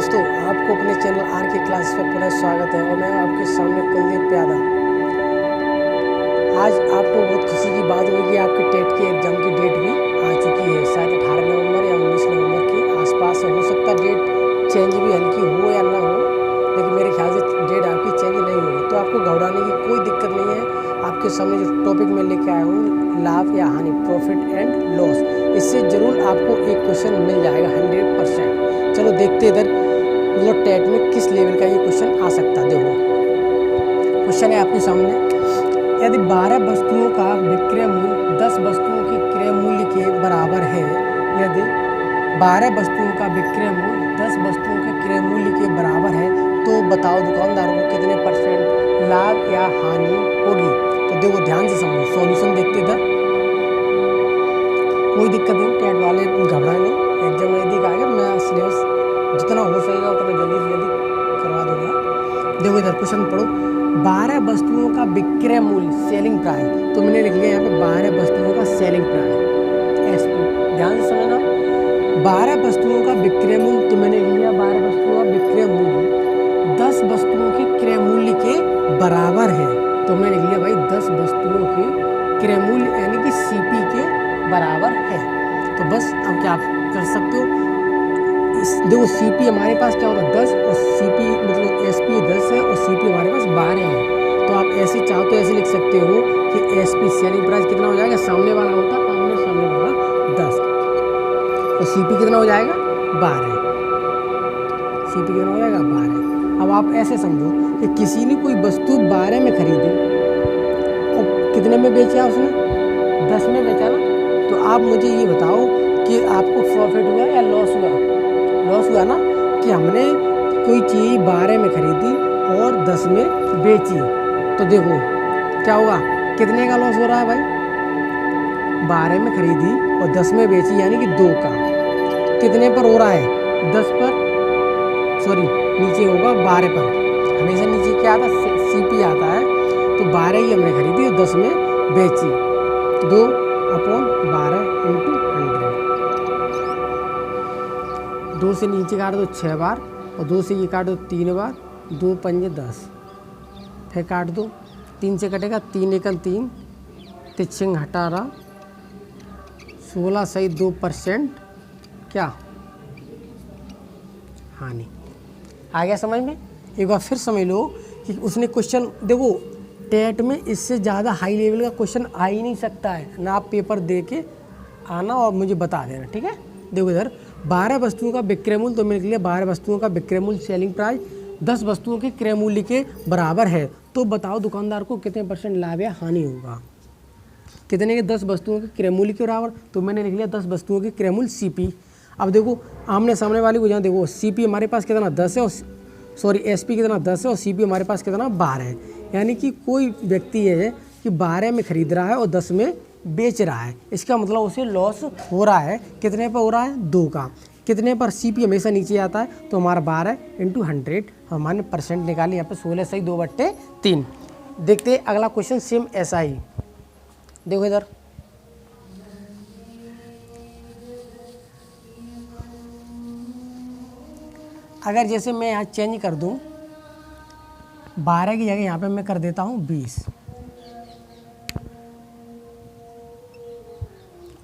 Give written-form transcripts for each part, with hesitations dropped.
दोस्तों, आपको अपने चैनल आर के क्लासेस पर पुनः स्वागत है और मैं आपके सामने कुलदीप प्यादा। आज आपको बहुत खुशी की बात होगी कि आपके टेट के एग्ज़ाम की डेट भी आ चुकी है। शायद 18 नवंबर या 19 नवंबर के आसपास हो सकता है डेट चेंज भी हल्की हो या ना हो, लेकिन मेरे ख्याल से डेट आपकी चेंज नहीं होगी। तो आपको घबराने की कोई दिक्कत नहीं है। आपके सामने जो टॉपिक मैं लेके आया हूँ, लाभ या हानि, प्रॉफिट एंड लॉस, इससे ज़रूर आपको एक क्वेश्चन मिल जाएगा 100%। चलो देखते इधर मतलब टेट में किस लेवल का ये क्वेश्चन आ सकता है। देखो क्वेश्चन है आपके सामने, यदि 12 वस्तुओं का विक्रय मूल्य 10 वस्तुओं के क्रय मूल्य के बराबर है, यदि 12 वस्तुओं का विक्रय मूल्य 10 वस्तुओं के क्रय मूल्य के बराबर है, तो बताओ दुकानदार को कितने % लाभ या हानि होगी। तो देखो ध्यान से समझो, सॉल्यूशन देखते इधर। कोई दिक्कत नहीं, टेट वाले घबराए नहीं, एग्जाम नज़दीक आ गया, मैं सिलेबस जितना हो सकेगा उतना जल्दी से जल्दी करवा दूंगा। देखो इधर क्वेश्चन पढ़ो, 12 वस्तुओं का विक्रय मूल्य सेलिंग प्राइस, तो मैंने लिख लिया यहाँ पे 12 वस्तुओं का सेलिंग प्राइस एसपी। ध्यान से समझना, 12 वस्तुओं का विक्रय मूल्य, तो मैंने लिख लिया 12 वस्तुओं का विक्रय मूल्य 10 वस्तुओं के क्रय मूल्य के बराबर है, तो मैंने लिख लिया भाई 10 वस्तुओं के क्रय मूल्य यानी कि सीपी के बराबर है। तो बस अब क्या आप कर सकते हो, देखो सीपी हमारे पास क्या होगा 10 और सीपी मतलब एसपी 10 है और सीपी हमारे पास 12 है। तो आप ऐसे चाहो तो ऐसे लिख सकते हो कि एसपी सेलिंग प्राइस कितना हो जाएगा, सामने वाला होता आमने सामने वाला 10 तो सीपी कितना हो जाएगा 12, सीपी कितना हो जाएगा 12। अब आप ऐसे समझो कि किसी ने कोई वस्तु 12 में खरीदी और कितने में बेचा उसने, 10 में बेचा ना। तो आप मुझे ये बताओ कि आपको प्रॉफिट हुआ या लॉस हुआ। लॉस हुआ ना, कि हमने कोई चीज़ 12 में खरीदी और 10 में बेची। तो देखो क्या हुआ, कितने का लॉस हो रहा है भाई, 12 में खरीदी और 10 में बेची यानी कि 2 का। कितने पर हो रहा है, 10 पर, सॉरी नीचे होगा 12 पर, हमेशा नीचे क्या आता है सीपी आता है। तो 12 ही हमने खरीदी और 10 में बेची, 2/12 × 100। 2 से नीचे काट दो 6 बार और 2 से ये काट दो 3 बार, 2 पंजे 10, फिर काट दो 3 से कटेगा 3 एकम 3, तिरछिंग हटा रहा 16 सही 2% क्या हानि। आ गया समझ में। एक बार फिर समझ लो कि उसने क्वेश्चन देखो टेट में इससे ज़्यादा हाई लेवल का क्वेश्चन आ ही नहीं सकता है ना। आप पेपर दे के आना और मुझे बता देना, ठीक है। देखो इधर 12 वस्तुओं का विक्रय मूल्य, तो मैंने लिख लिया 12 वस्तुओं का विक्रय मूल्य सेलिंग प्राइस 10 वस्तुओं के क्रय मूल्य के बराबर है, तो बताओ दुकानदार को कितने % लाभ या हानि होगा। कितने के 10 वस्तुओं के क्रय मूल्य के बराबर, तो मैंने लिख लिया 10 वस्तुओं के क्रय मूल्य सीपी। अब देखो आमने सामने वाली को जहाँ देखो सीपी हमारे पास कितना 10 है और सॉरी एसपी कितना 10 है और सीपी हमारे पास कितना 12 है। यानी कि कोई व्यक्ति है कि 12 में खरीद रहा है और 10 में बेच रहा है, इसका मतलब उसे लॉस हो रहा है। कितने पर हो रहा है, 2 का। कितने पर, सीपी हमेशा नीचे आता है, तो हमारा 12 × 100 हमारे % निकाले यहाँ पे 16 सही 2/3। देखते हैं अगला क्वेश्चन सेम ऐसा ही। देखो इधर अगर जैसे मैं यहाँ चेंज कर दूँ 12 की जगह यहाँ पे मैं कर देता हूँ 20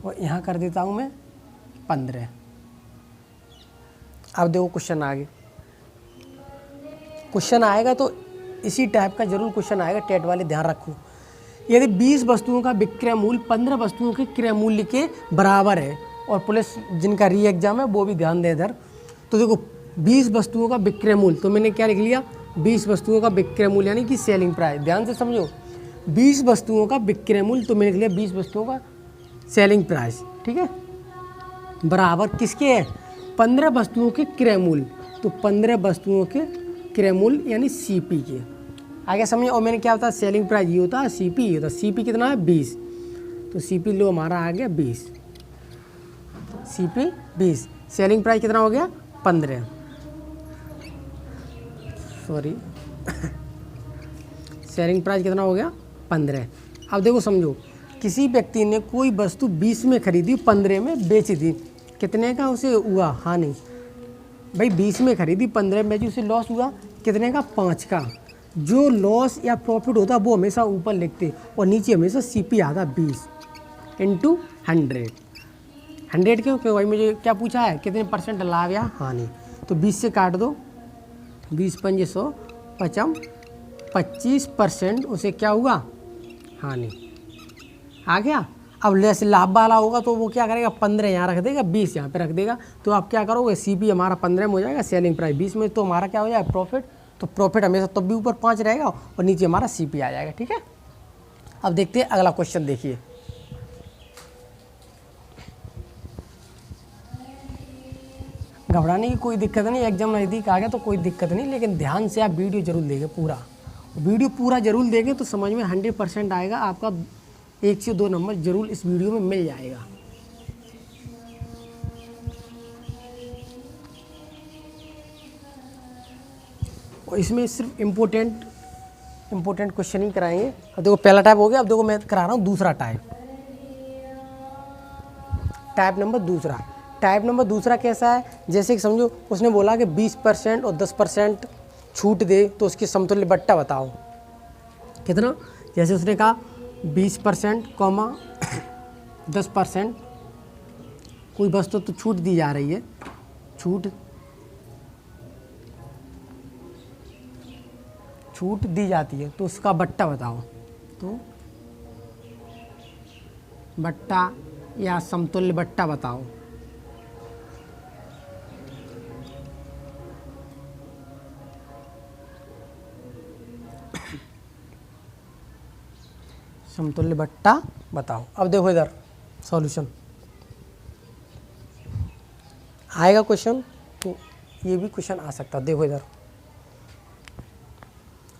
और यहाँ कर देता हूँ मैं 15। अब देखो क्वेश्चन आगे, क्वेश्चन आएगा तो इसी टाइप का जरूर क्वेश्चन आएगा, टेट वाले ध्यान रखो। यदि 20 वस्तुओं का विक्रय मूल्य 15 वस्तुओं के क्रय मूल्य के बराबर है, और पुलिस जिनका री एग्जाम है वो भी ध्यान दे इधर। तो देखो 20 वस्तुओं का विक्रय मूल्य, तो मैंने क्या लिख लिया 20 वस्तुओं का विक्रय मूल्य यानी कि सेलिंग प्राइस। ध्यान से समझो, 20 वस्तुओं का विक्रय मूल्य, तो मैंने लिख लिया 20 वस्तुओं का सेलिंग प्राइस, ठीक है, बराबर किसके है 15 वस्तुओं के क्रय मूल्य, तो 15 वस्तुओं के क्रय मूल्य यानी सीपी के। आगे समझिए, और मैंने क्या होता है सेलिंग प्राइस ये होता है सीपी, तो सीपी कितना है 20, तो सीपी लो हमारा आ गया 20, सीपी 20, सेलिंग प्राइस कितना हो गया 15, सॉरी सेलिंग प्राइस कितना हो गया 15। अब देखो समझो, किसी व्यक्ति ने कोई वस्तु 20 में खरीदी 15 में बेच दी, कितने का उसे हुआ हानि, भाई 20 में खरीदी, 15 में बेची, उसे लॉस हुआ कितने का? 5 का। जो लॉस या प्रॉफिट होता वो हमेशा ऊपर लिखते और नीचे हमेशा CP आता 20 इंटू 100। 100 क्यों? क्यों भाई मुझे क्या पूछा है, कितने परसेंट लाभ या हानि। तो 20 से काट दो, 20 पंजे 100, 25%, उसे क्या हुआ? हानि। आ गया। अब जैसे लाभ वाला होगा तो वो क्या करेगा? 15 यहाँ रख देगा, 20 यहाँ पे रख देगा। तो आप क्या करोगे? CP हमारा 15 में हो जाएगा, सेलिंग प्राइस 20 में, तो हमारा क्या हो जाएगा? प्रॉफिट। तो प्रॉफिट हमेशा तब भी ऊपर 5 रहेगा और नीचे हमारा CP आ जाएगा। ठीक है, अब देखते हैं अगला क्वेश्चन। देखिए, घबराने की कोई दिक्कत नहीं, एग्जाम नज़दीक आ गया तो कोई दिक्कत नहीं, लेकिन ध्यान से आप वीडियो जरूर देखें, वीडियो पूरा जरूर देखें तो समझ में 100% आएगा। आपका 1 से 2 नंबर जरूर इस वीडियो में मिल जाएगा। और इसमें सिर्फ इम्पोर्टेंट क्वेश्चन ही कराएंगे। अब देखो पहला टाइप हो गया, अब देखो मैं करा रहा हूँ दूसरा टाइप नंबर दूसरा कैसा है? जैसे कि समझो उसने बोला कि 20% और 10% छूट दे तो उसकी समतुल्य बट्टा बताओ। कितना? जैसे उसने कहा 20% कॉमा 10% कोई वस्तु तो छूट दी जा रही है, छूट दी जाती है, तो उसका बट्टा बताओ। तो बट्टा या समतुल्य बट्टा बताओ। समतुल्य बट्टा बताओ। अब देखो इधर सॉल्यूशन आएगा क्वेश्चन, तो ये भी क्वेश्चन आ सकता है। देखो इधर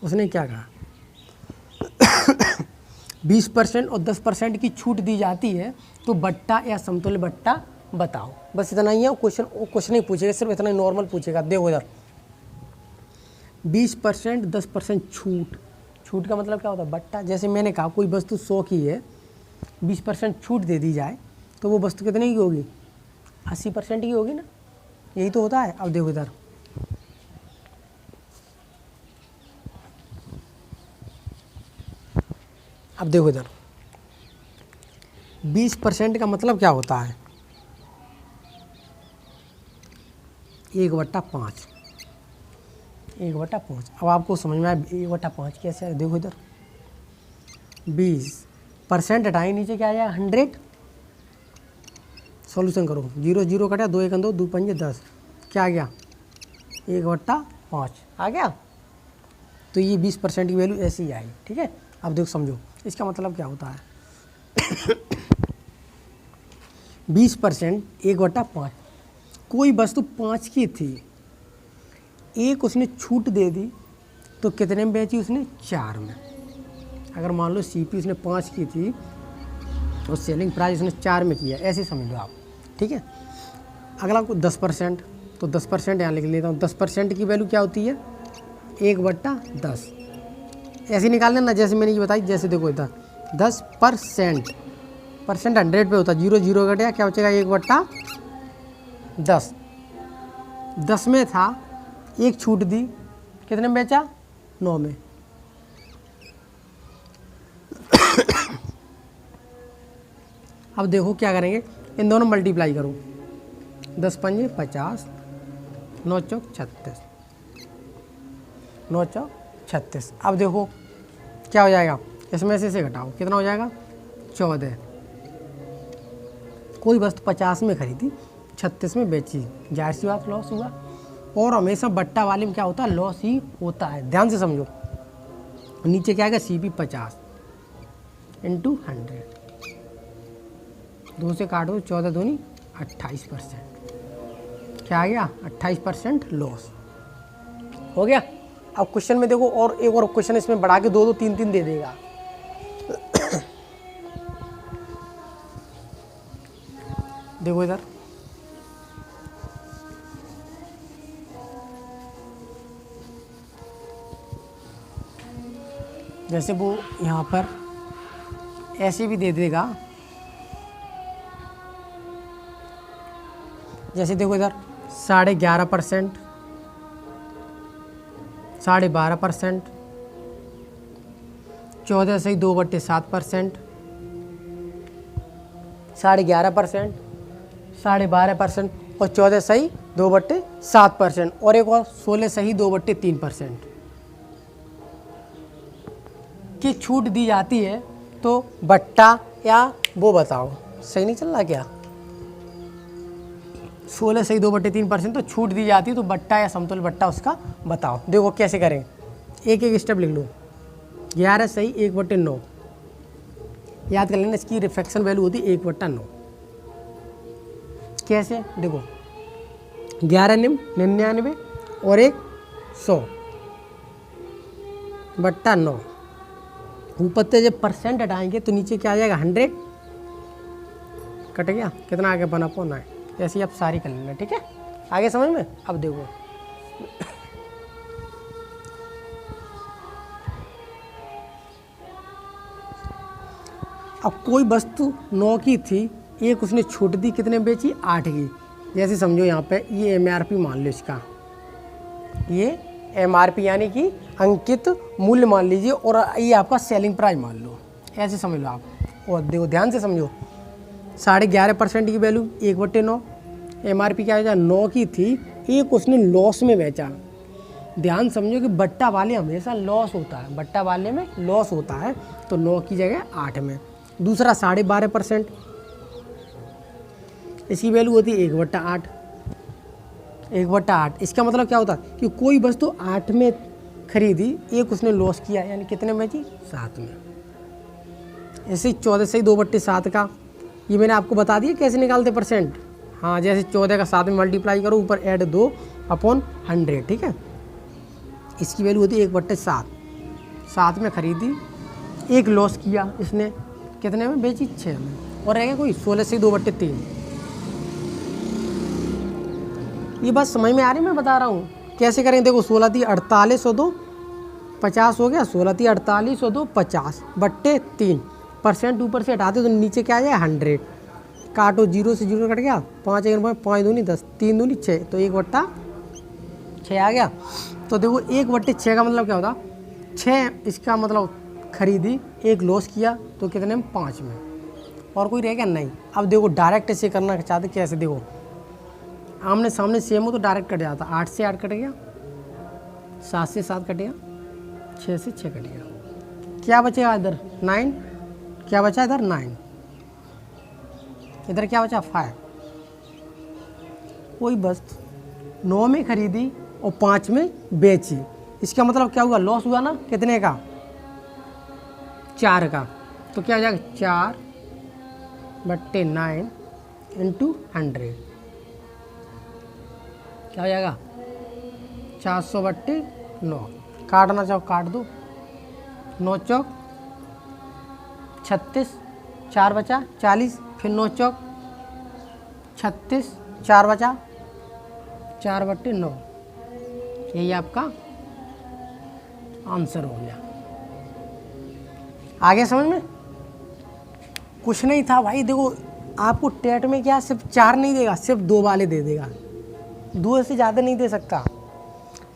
उसने क्या कहा 20% और 10% की छूट दी जाती है, तो बट्टा या समतुल्य बट्टा बताओ। बस इतना ही है। क्वेश्चन ही पूछेगा, सिर्फ इतना ही नॉर्मल पूछेगा। देखो इधर 20% 10% छूट का मतलब क्या होता है? बट्टा। जैसे मैंने कहा कोई वस्तु 100 की है, 20% छूट दे दी जाए तो वो वस्तु कितने की होगी? 80% की होगी ना, यही तो होता है। अब देखो इधर अब देखो इधर 20% का मतलब क्या होता है? 1/5। 1/5। अब आपको समझ में आया 1/5 कैसे है? देखो इधर 20% हटाए, नीचे क्या आया? 100। सॉल्यूशन करो, 0 0 कटा, 2 1 2, 2 5 10, क्या आ गया? 1/5 आ गया। तो ये 20% की वैल्यू ऐसी ही आई। ठीक है, अब देखो समझो इसका मतलब क्या होता है। 20% 1/5, कोई वस्तु 5 की थी, एक उसने छूट दे दी तो कितने में बेची उसने? 4 में। अगर मान लो CP उसने 5 की थी और सेलिंग प्राइस उसने 4 में किया, ऐसे समझ लो आप। ठीक है, अगला को 10%, तो 10% यहाँ लिख लेता हूँ। 10% की वैल्यू क्या होती है? 1/10। ऐसे निकाल लेना जैसे मैंने ये बताई। जैसे देखो इधर 10% 100 पे होता है, 0 0 कटेगा, क्या बचेगा? 1/10। 10 में था, एक छूट दी, कितने में बेचा? 9 में। अब देखो क्या करेंगे, इन दोनों मल्टीप्लाई करो। 10 पंजे 50, 9 चौक 36, 9 चौक 36। अब देखो क्या हो जाएगा, इसमें से घटाओ, कितना हो जाएगा? 14। कोई वस्तु 50 में खरीदी, 36 में बेची, जाहिर सी बात लॉस हुआ। और हमेशा बट्टा वाले में क्या होता है? लॉस ही होता है। ध्यान से समझो, नीचे क्या आएगा? CP 50 इंटू 100, 2 से काट दो, 14 दूनी 28%। क्या आ गया? 28% लॉस हो गया। अब क्वेश्चन में देखो, और एक और क्वेश्चन इसमें बढ़ा के 2 2 3 3 दे देगा। देखो इधर जैसे वो यहाँ पर ऐसे भी दे देगा। जैसे देखो इधर 11.5%, 12.5%, 14.2/7%, 11.5%, 12.5% और 14.2/7%, और एक और 16.2/3% की छूट दी जाती है। तो बट्टा या वो बताओ, सही नहीं चल रहा क्या? 16.2/3% तो छूट दी जाती है, तो बट्टा या समतुल्य बट्टा उसका बताओ। देखो कैसे करें, एक एक स्टेप लिख लो। 11 सही 1/9, याद कर लेना इसकी रिफ्रैक्शन वैल्यू होती है 1/9। कैसे देखो, 11 निम 99 और 1 100/9। ऊपर से जब परसेंट हटाएंगे तो नीचे क्या आ जाएगा, 100 कट गया, कितना आगे बना पौना है। ऐसे ही आप सारी कर लेना, ठीक है, आगे समझ में। अब देखो अब कोई वस्तु 9 की थी, एक उसने छूट दी, कितने बेची, 8 की। जैसे समझो यहाँ पे ये MRP मान लो इसका, ये MRP यानी कि अंकित मूल्य मान लीजिए, और ये आपका सेलिंग प्राइस मान लो, ऐसे समझ लो आप। और देखो ध्यान से समझो, 11.5% की वैल्यू 1/9, MRP क्या है, 9 की थी, एक उसने लॉस में बेचा। ध्यान समझो कि बट्टा वाले हमेशा लॉस होता है, बट्टा वाले में लॉस होता है, तो 9 की जगह 8 में। दूसरा 12.5%, इसकी वैल्यू होती है 1/8, 1/8। इसका मतलब क्या होता है कि कोई वस्तु 8 में खरीदी, एक उसने लॉस किया, यानी कितने में जी, 7 में। ऐसे 14.2/7 का ये मैंने आपको बता दिया कैसे निकालते परसेंट। हाँ, जैसे 14 का 7 में मल्टीप्लाई करो, ऊपर ऐड 2/100, ठीक है। इसकी वैल्यू होती है 1/7, 7 में खरीदी, एक लॉस किया इसने, कितने में बेची, 6 में, और रहेगा कोई 16.2/3। ये बात समझ में आ रही है, मैं बता रहा हूँ कैसे करें। देखो 16 48 और 2 50 हो गया, 16 48 और 2 50/3। परसेंट ऊपर से हटाते तो नीचे क्या आ जाए, 100। काटो, 0 से 0 कट गया, 5 1 5 दूनी 10, 3 दूनी 6, तो 1/6 आ गया। तो देखो 1/6 का मतलब क्या होता, 6 इसका मतलब खरीदी, एक लॉस किया, तो कितने में, 5 में, और कोई रहेगा नहीं। अब देखो डायरेक्ट ऐसे करना चाहते कैसे, देखो आमने सामने सेम हो तो डायरेक्ट कट जाता, 8 से 8 कट गया, 7 से 7 कट गया, 6 से 6 कट गया, क्या बचेगा इधर, 9, क्या बचा इधर, 9, इधर क्या बचा, 5। कोई वस्तु 9 में खरीदी और 5 में बेची, इसका मतलब क्या हुआ, लॉस हुआ ना, कितने का, 4 का। तो क्या हो जाएगा, 4/9 × 100, क्या हो जाएगा, 400/9। काटना चाहो काट दो, 9 चौक 36, 4 बचा 40, फिर 9 चौक 36, 4 बचा 4/9। यही आपका आंसर हो गया। आगे समझ में, कुछ नहीं था भाई। देखो आपको टेट में क्या सिर्फ 4 नहीं देगा, सिर्फ 2 वाले दे देगा, 2 से ज़्यादा नहीं दे सकता।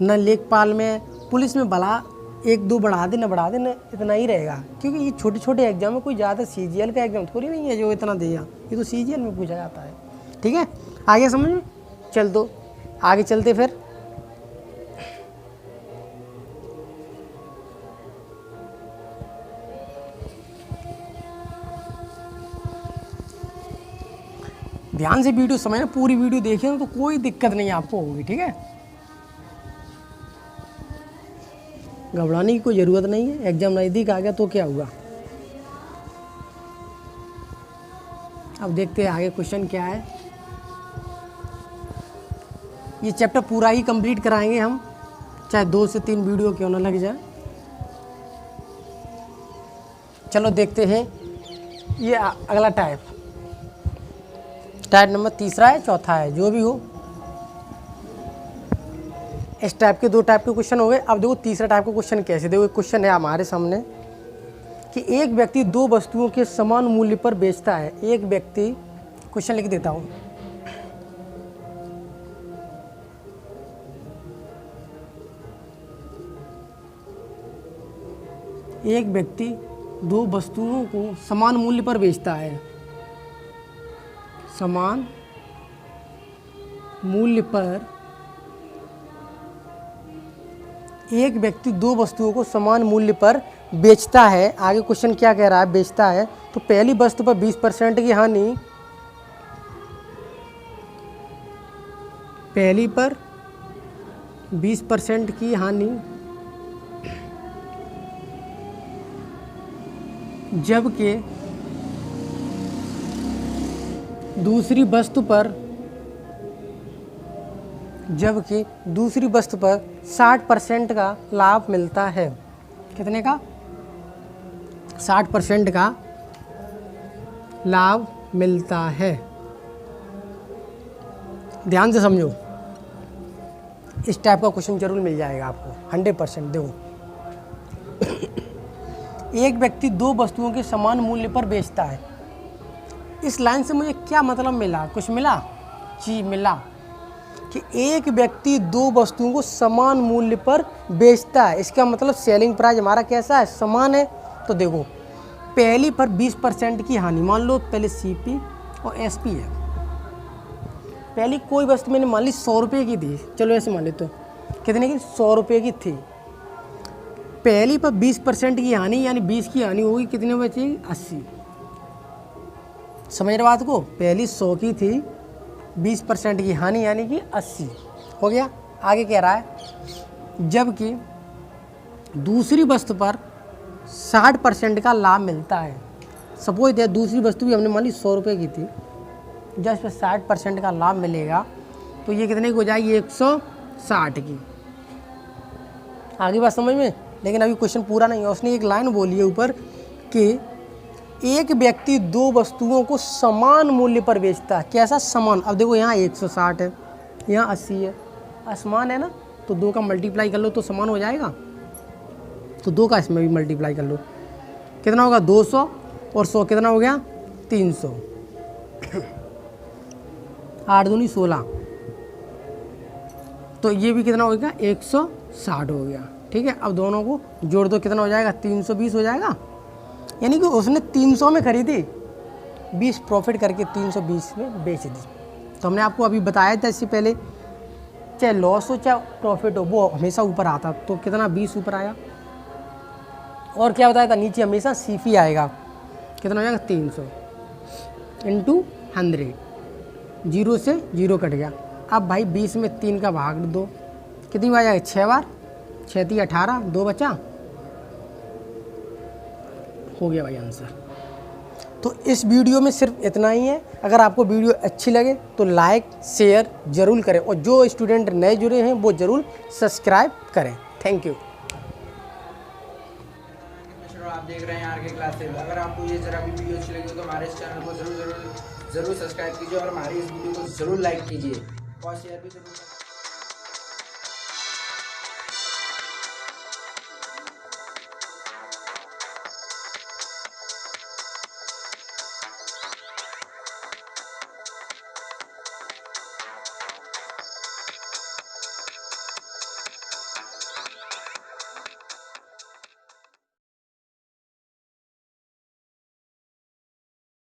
न लेखपाल में, पुलिस में भला 1-2 बढ़ा दे न बढ़ा दे, न इतना ही रहेगा, क्योंकि ये छोटे छोटे एग्जाम में कोई ज़्यादा CGL का एग्जाम थोड़ी नहीं है जो इतना देगा, ये तो CGL में पूछा जाता है। ठीक है, आगे समझ में, चल दो आगे चलते फिर। ध्यान से वीडियो समझना, पूरी वीडियो देखिए ना, तो कोई दिक्कत नहीं आपको होगी। ठीक है, घबराने की कोई ज़रूरत नहीं है। एग्जाम नज़दीक आ गया तो क्या हुआ। अब देखते हैं आगे क्वेश्चन क्या है। ये चैप्टर पूरा ही कंप्लीट कराएंगे हम, चाहे 2 से 3 वीडियो क्यों ना लग जाए। चलो देखते हैं ये अगला टाइप नंबर 3 है, 4 है, जो भी हो। इस टाइप के 2 टाइप के क्वेश्चन हो गए। अब देखो तीसरा टाइप का क्वेश्चन कैसे। देखो एक क्वेश्चन है हमारे सामने कि एक व्यक्ति 2 वस्तुओं के समान मूल्य पर बेचता है। एक व्यक्ति, क्वेश्चन लिख देता हूँ, एक व्यक्ति दो वस्तुओं को समान मूल्य पर बेचता है, समान मूल्य पर एक व्यक्ति दो वस्तुओं को समान मूल्य पर बेचता है। आगे क्वेश्चन क्या कह रहा है, बेचता है। तो पहली वस्तु पर 20% की हानि, पहली पर 20% की हानि, जबकि दूसरी वस्तु पर 60% का लाभ मिलता है। कितने का? 60% का लाभ मिलता है। ध्यान से समझो, इस टाइप का क्वेश्चन जरूर मिल जाएगा आपको 100%। देखो, एक व्यक्ति दो वस्तुओं के समान मूल्य पर बेचता है। इस लाइन से मुझे क्या मतलब मिला? कुछ मिला? जी मिला कि एक व्यक्ति दो वस्तुओं को समान मूल्य पर बेचता है। इसका मतलब सेलिंग प्राइस हमारा कैसा है? समान है। तो देखो, पहली पर 20% की हानि, मान लो पहले सीपी और एसपी है। पहली कोई वस्तु मैंने मान ली 100 रुपये की थी, चलो ऐसे मान लेते हो। कितने की? 100 रुपये की थी। पहली पर 20% की हानि, यानी 20 की हानि होगी, कितने बचेगी? 80। समझ रहे बात को? पहली 100 की थी, 20% की हानि यानी कि 80 हो गया। आगे कह रहा है, जबकि दूसरी वस्तु पर 60% का लाभ मिलता है। सपोज दैट दूसरी वस्तु भी हमने मान ली 100 रुपये की थी, जब इस पर 60% का लाभ मिलेगा तो ये कितने की हो जाएगी? 160 की। आगे बात समझ में? लेकिन अभी क्वेश्चन पूरा नहीं है। उसने एक लाइन बोली है ऊपर कि एक व्यक्ति दो वस्तुओं को समान मूल्य पर बेचता है। कैसा समान? अब देखो, यहाँ 160 है, यहाँ 80 है, असमान है ना, तो दो का मल्टीप्लाई कर लो तो समान हो जाएगा। तो दो का इसमें भी मल्टीप्लाई कर लो, कितना होगा? 200 और 100 कितना हो गया? 300। 8 दूनी 16, तो ये भी कितना हो गया? 160 हो गया। ठीक है, अब दोनों को जोड़ दो, कितना हो जाएगा? 320 हो जाएगा। यानी कि उसने 300 में खरीदी, 20 प्रॉफिट करके 320 में बेच दी। तो हमने आपको अभी बताया था इससे पहले, चाहे लॉस हो चाहे प्रॉफिट हो, वो हमेशा ऊपर आता। तो कितना? 20 ऊपर आया। और क्या बताया था? नीचे हमेशा सीफी आएगा। कितना हो जाएगा? 300 इंटू 100, 0 से 0 कट गया। अब भाई 20 में 3 का भाग दो, कितनी बार जाएगा? 6 बार, 6 × 18, 2 बचा, हो गया भाई आंसर। तो इस वीडियो में सिर्फ इतना ही है। अगर आपको वीडियो अच्छी लगे तो लाइक शेयर ज़रूर करें, और जो स्टूडेंट नए जुड़े हैं वो ज़रूर सब्सक्राइब करें। Thank you. आप देख रहे हैं आरके क्लासेस। अगर आपको ये जरा भी वीडियो अच्छी लगी तो हमारे इस चैनल को जरूर सब्सक्राइब कीजिए और हमारी इस वीडियो को जरूर लाइक कीजिए और शेयर भी जरूर करें।